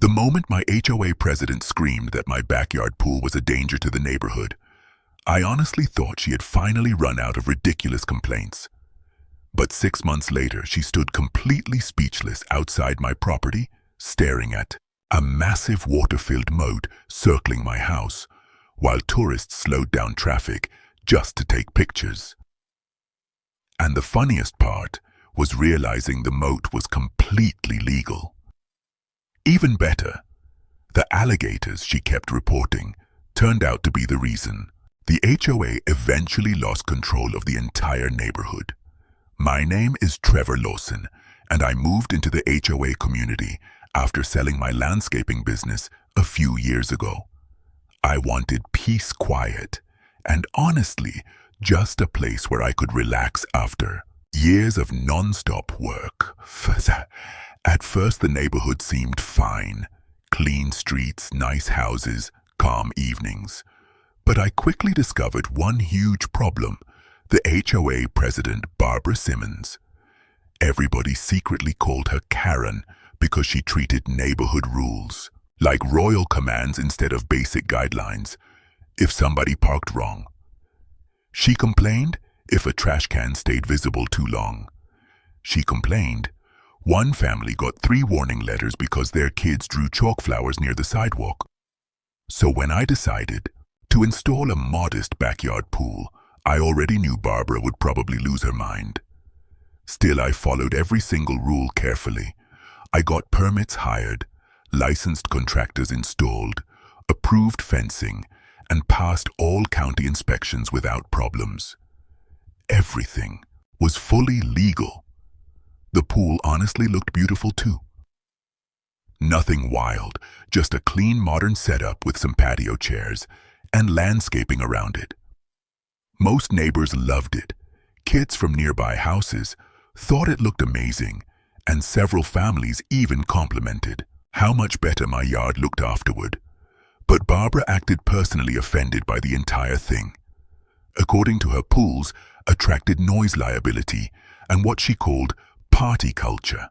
The moment my HOA president screamed that my backyard pool was a danger to the neighborhood, I honestly thought she had finally run out of ridiculous complaints. But 6 months later, she stood completely speechless outside my property, staring at a massive water-filled moat circling my house, while tourists slowed down traffic just to take pictures. And the funniest part was realizing the moat was completely legal. Even better, the alligators she kept reporting turned out to be the reason. The HOA eventually lost control of the entire neighborhood. My name is Trevor Lawson, and I moved into the HOA community after selling my landscaping business a few years ago. I wanted peace, quiet, and honestly, just a place where I could relax after years of non-stop work. At first, the neighborhood seemed fine. Clean streets, nice houses, calm evenings. But I quickly discovered one huge problem: the HOA president, Barbara Simmons. Everybody secretly called her Karen because she treated neighborhood rules like royal commands instead of basic guidelines. If somebody parked wrong, she complained. If a trash can stayed visible too long, she complained. One family got 3 warning letters because their kids drew chalk flowers near the sidewalk. So when I decided to install a modest backyard pool, I already knew Barbara would probably lose her mind. Still, I followed every single rule carefully. I got permits hired, licensed contractors installed, approved fencing, and passed all county inspections without problems. Everything was fully legal. The pool honestly looked beautiful too. Nothing wild, just a clean modern setup with some patio chairs and landscaping around it. Most neighbors loved it. Kids from nearby houses thought it looked amazing, and several families even complimented how much better my yard looked afterward. But Barbara acted personally offended by the entire thing. According to her, pools attracted noise liability and what she called party culture,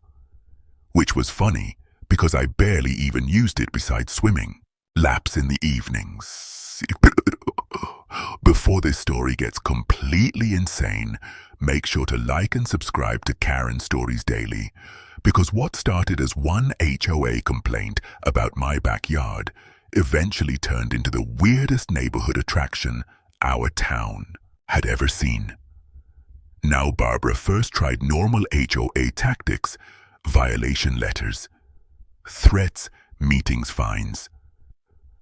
which was funny because I barely even used it besides swimming laps in the evenings. Before this story gets completely insane, make sure to like and subscribe to Karen Stories Daily, because what started as one HOA complaint about my backyard eventually turned into the weirdest neighborhood attraction our town had ever seen. Now, Barbara first tried normal HOA tactics: violation letters, threats, meetings, fines.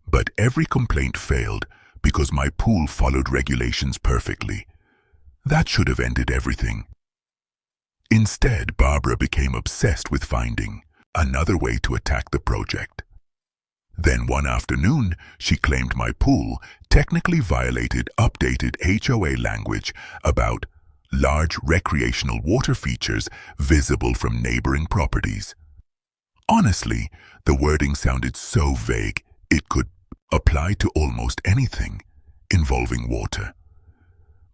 But every complaint failed because my pool followed regulations perfectly. That should have ended everything. Instead, Barbara became obsessed with finding another way to attack the project. Then one afternoon, she claimed my pool technically violated updated HOA language about large recreational water features visible from neighboring properties. Honestly, the wording sounded so vague it could apply to almost anything involving water.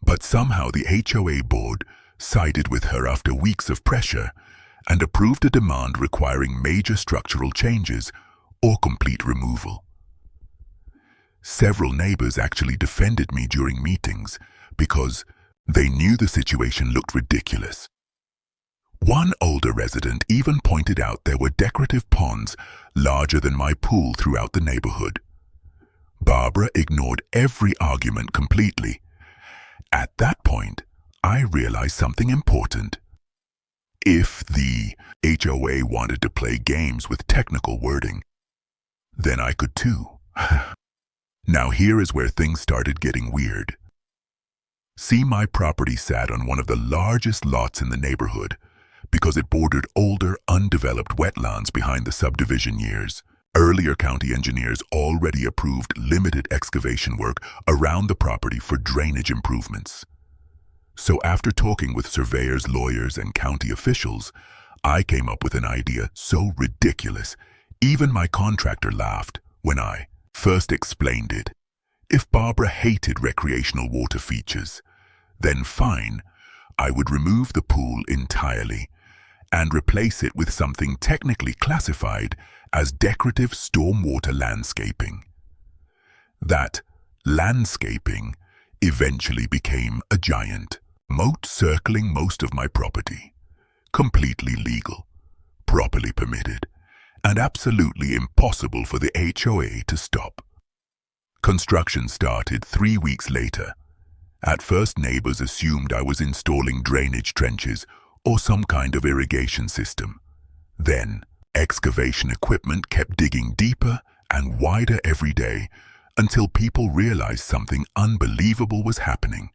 But somehow the HOA board sided with her after weeks of pressure and approved a demand requiring major structural changes or complete removal. Several neighbors actually defended me during meetings because they knew the situation looked ridiculous. One older resident even pointed out there were decorative ponds larger than my pool throughout the neighborhood. Barbara ignored every argument completely. At that point, I realized something important. If the HOA wanted to play games with technical wording, then I could too. Now here is where things started getting weird. See, my property sat on one of the largest lots in the neighborhood because it bordered older, undeveloped wetlands behind the subdivision years. Earlier county engineers already approved limited excavation work around the property for drainage improvements. So after talking with surveyors, lawyers, and county officials, I came up with an idea so ridiculous, even my contractor laughed when I first explained it. If Barbara hated recreational water features, then fine, I would remove the pool entirely and replace it with something technically classified as decorative stormwater landscaping. That landscaping eventually became a giant moat circling most of my property, completely legal, properly permitted, and absolutely impossible for the HOA to stop. Construction started 3 weeks later. At first, neighbors assumed I was installing drainage trenches or some kind of irrigation system. Then, excavation equipment kept digging deeper and wider every day until people realized something unbelievable was happening.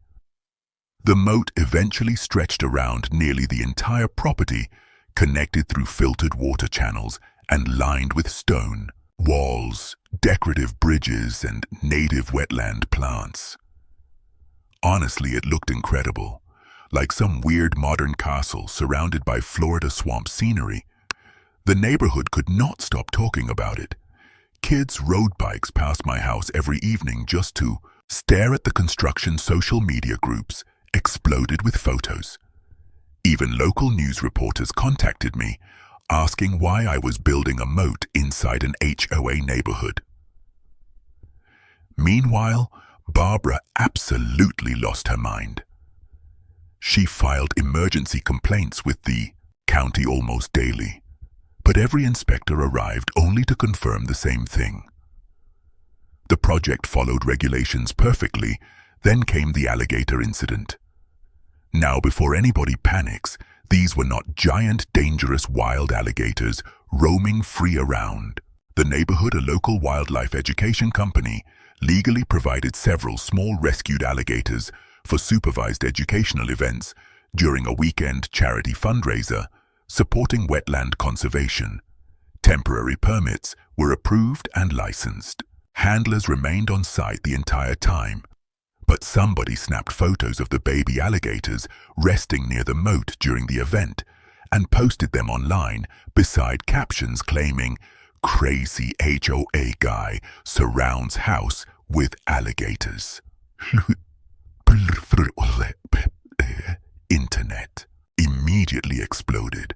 The moat eventually stretched around nearly the entire property, connected through filtered water channels and lined with stone, walls, decorative bridges, and native wetland plants. Honestly, it looked incredible, like some weird modern castle surrounded by Florida swamp scenery. The neighborhood could not stop talking about it. Kids rode bikes past my house every evening just to stare at the construction. Social media groups exploded with photos. Even local news reporters contacted me, asking why I was building a moat inside an HOA neighborhood. Meanwhile, Barbara absolutely lost her mind. She filed emergency complaints with the county almost daily, but every inspector arrived only to confirm the same thing. The project followed regulations perfectly, then came the alligator incident. Now, before anybody panics, these were not giant, dangerous wild alligators roaming free around. The neighborhood, a local wildlife education company, legally provided several small rescued alligators for supervised educational events during a weekend charity fundraiser supporting wetland conservation. Temporary permits were approved and licensed. Handlers remained on site the entire time, but somebody snapped photos of the baby alligators resting near the moat during the event and posted them online beside captions claiming, "Crazy HOA guy surrounds house with alligators." Internet immediately exploded.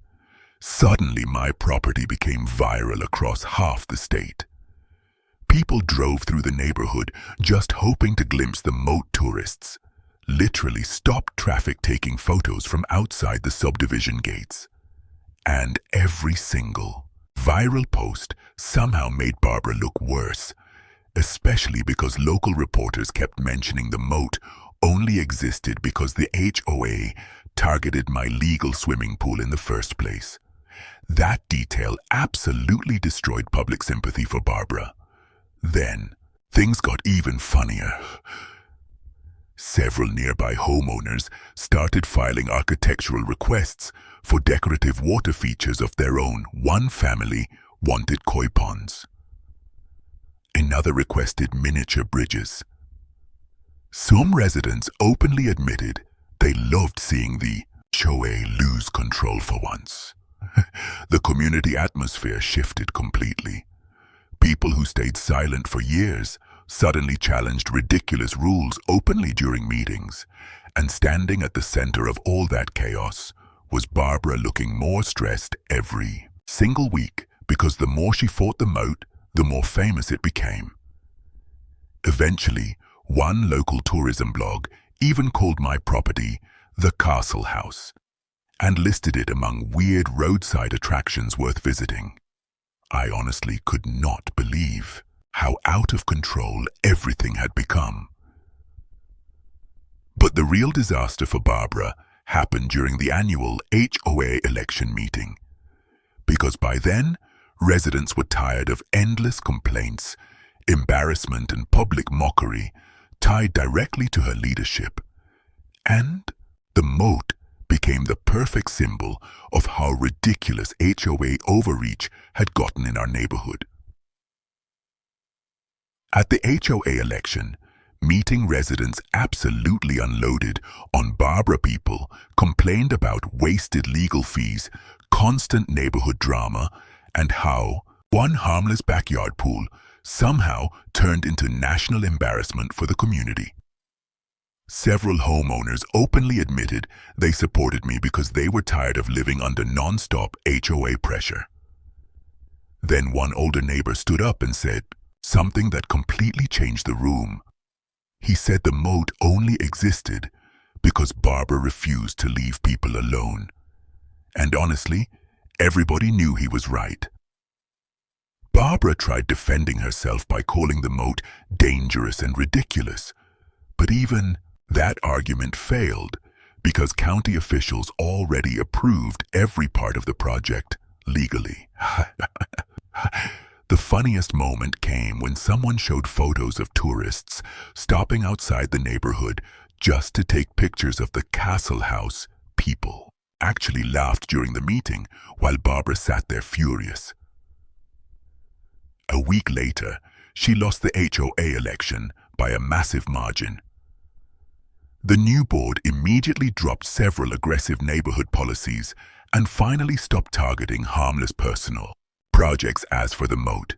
Suddenly, my property became viral across half the state. People drove through the neighborhood just hoping to glimpse the moat. Tourists literally stopped traffic taking photos from outside the subdivision gates. And every single viral post somehow made Barbara look worse, especially because local reporters kept mentioning the moat only existed because the HOA targeted my legal swimming pool in the first place. That detail absolutely destroyed public sympathy for Barbara. Then, things got even funnier. Several nearby homeowners started filing architectural requests for decorative water features of their own. One family wanted koi ponds. Another requested miniature bridges. Some residents openly admitted they loved seeing the HOA lose control for once. The community atmosphere shifted completely. People who stayed silent for years suddenly challenged ridiculous rules openly during meetings, and standing at the center of all that chaos was Barbara, looking more stressed every single week because the more she fought the moat, the more famous it became. Eventually, one local tourism blog even called my property the Castle House and listed it among weird roadside attractions worth visiting. I honestly could not believe how out of control everything had become. But the real disaster for Barbara happened during the annual HOA election meeting, because by then, residents were tired of endless complaints, embarrassment, and public mockery tied directly to her leadership. And the moat became the perfect symbol of how ridiculous HOA overreach had gotten in our neighborhood. At the HOA election, meeting residents absolutely unloaded on Barbara. People complained about wasted legal fees, constant neighborhood drama, and how one harmless backyard pool somehow turned into national embarrassment for the community. Several homeowners openly admitted they supported me because they were tired of living under non-stop HOA pressure. Then one older neighbor stood up and said something that completely changed the room. He said the moat only existed because Barbara refused to leave people alone. And honestly, everybody knew he was right. Barbara tried defending herself by calling the moat dangerous and ridiculous, but even that argument failed because county officials already approved every part of the project legally. The funniest moment came when someone showed photos of tourists stopping outside the neighborhood just to take pictures of the castle house. People actually laughed during the meeting while Barbara sat there furious. A week later, she lost the HOA election by a massive margin. The new board immediately dropped several aggressive neighborhood policies and finally stopped targeting harmless personal projects. As for the moat,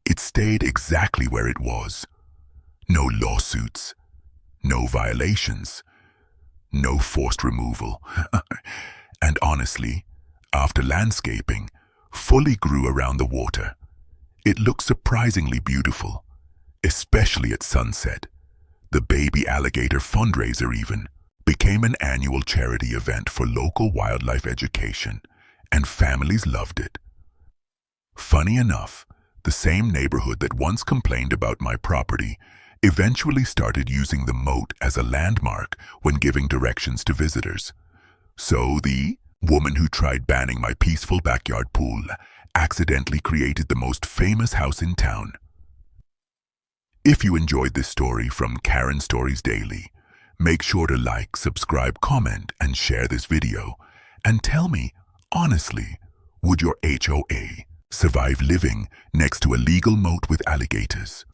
it stayed exactly where it was. No lawsuits, no violations, no forced removal. And honestly, after landscaping fully grew around the water, it looked surprisingly beautiful, especially at sunset. The Baby Alligator fundraiser even became an annual charity event for local wildlife education, and families loved it. Funny enough, the same neighborhood that once complained about my property eventually started using the moat as a landmark when giving directions to visitors. So the woman who tried banning my peaceful backyard pool accidentally created the most famous house in town. If you enjoyed this story from Karen Stories Daily, make sure to like, subscribe, comment, and share this video. And tell me, honestly, would your HOA survive living next to a legal moat with alligators?